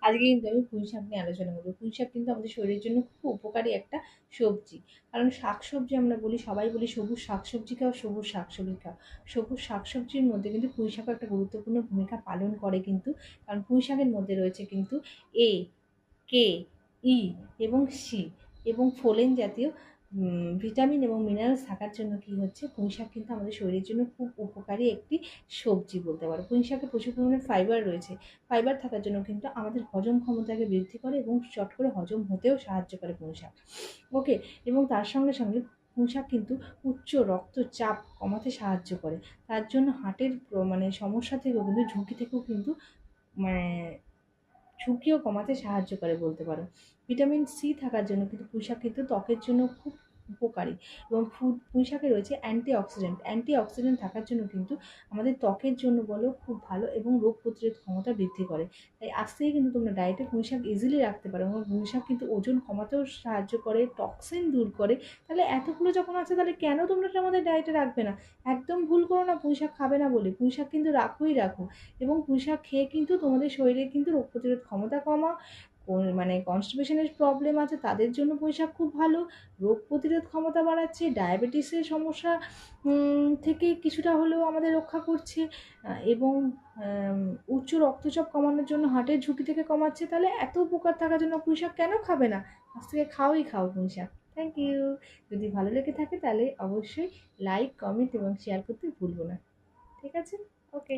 আজকে কিন্তু আমি পুঁই শাক নিয়ে আলোচনা করবো। পুঁই শাক কিন্তু আমাদের শরীরের জন্য খুব উপকারী একটা সবজি। কারণ শাকসবজি আমরা বলি, সবাই বলি সবুজ শাকসবজি খাও, সবুজ শাকসবজি খাও। সবুজ শাকসবজির মধ্যে কিন্তু পুঁই শাকও একটা গুরুত্বপূর্ণ ভূমিকা পালন করে কিন্তু। কারণ পুঁই শাকের মধ্যে রয়েছে কিন্তু এ, কে, ই এবং সি এবং ফোলেন জাতীয় ভিটামিন এবং মিনারেলস থাকার জন্য কী হচ্ছে, পুঁই শাক কিন্তু আমাদের শরীরের জন্য খুব উপকারী একটি সবজি বলতে পারো। পুঁই শাকে প্রচুর পরিমাণে ফাইবার রয়েছে। ফাইবার থাকার জন্য কিন্তু আমাদের হজম ক্ষমতাকে বৃদ্ধি করে এবং চট করে হজম হতেও সাহায্য করে পুঁই শাক। ওকে। এবং তার সঙ্গে সঙ্গে পুঁই শাক কিন্তু উচ্চ রক্তচাপ কমাতে সাহায্য করে। তার জন্য হার্টের মানে সমস্যা থেকেও কিন্তু ঝুঁকি থেকেও কিন্তু মানে ঝুঁকিও কমাতে সাহায্য করে বলতে পারো। ভিটামিন সি থাকার জন্য কিন্তু পুঁই শাক কিন্তু ত্বকের জন্য খুব উপকারী এবং পুঁই শাকে রয়েছে অ্যান্টিঅক্সিডেন্ট। অ্যান্টিঅক্সিডেন্ট থাকার জন্য কিন্তু আমাদের ত্বকের জন্য বলো খুব ভালো এবং রোগ প্রতিরোধ ক্ষমতা বৃদ্ধি করে। তাই আজ থেকে কিন্তু তোমরা ডায়েটে পুঁই শাক ইজিলি রাখতে পারো এবং পুঁই শাক কিন্তু ওজন কমাতেও সাহায্য করে, টক্সিন দূর করে। তাহলে এতগুলো যখন আছে তাহলে কেন তোমরা এটা আমাদের ডায়েটে রাখবে না? একদম ভুল করো না পুঁই শাক খাবে না বলে। পুঁই শাক কিন্তু রাখোই রাখো এবং পুঁই শাক খেয়ে কিন্তু তোমাদের শরীরে কিন্তু রোগ প্রতিরোধ ক্ষমতা কমাও, মানে কনস্টিপেশনের প্রবলেম আছে তাদের জন্য পুঁই শাক খুব ভালো, রোগ প্রতিরোধ ক্ষমতা বাড়াচ্ছে, ডায়াবেটিসের সমস্যা থেকে কিছুটা হলেও আমাদের রক্ষা করছে এবং উচ্চ রক্তচাপ কমানোর জন্য হার্টের ঝুঁকি থেকে কমাচ্ছে। তাহলে এত উপকার থাকার জন্য পুঁই শাক কেন খাবে না? আজ থেকে খাওই খাও পুঁই শাক। Thank you. যদি ভালো লেগে থাকে তাহলে অবশ্যই লাইক, কমেন্ট এবং শেয়ার করতে ভুলবো না। ঠিক আছে? ওকে।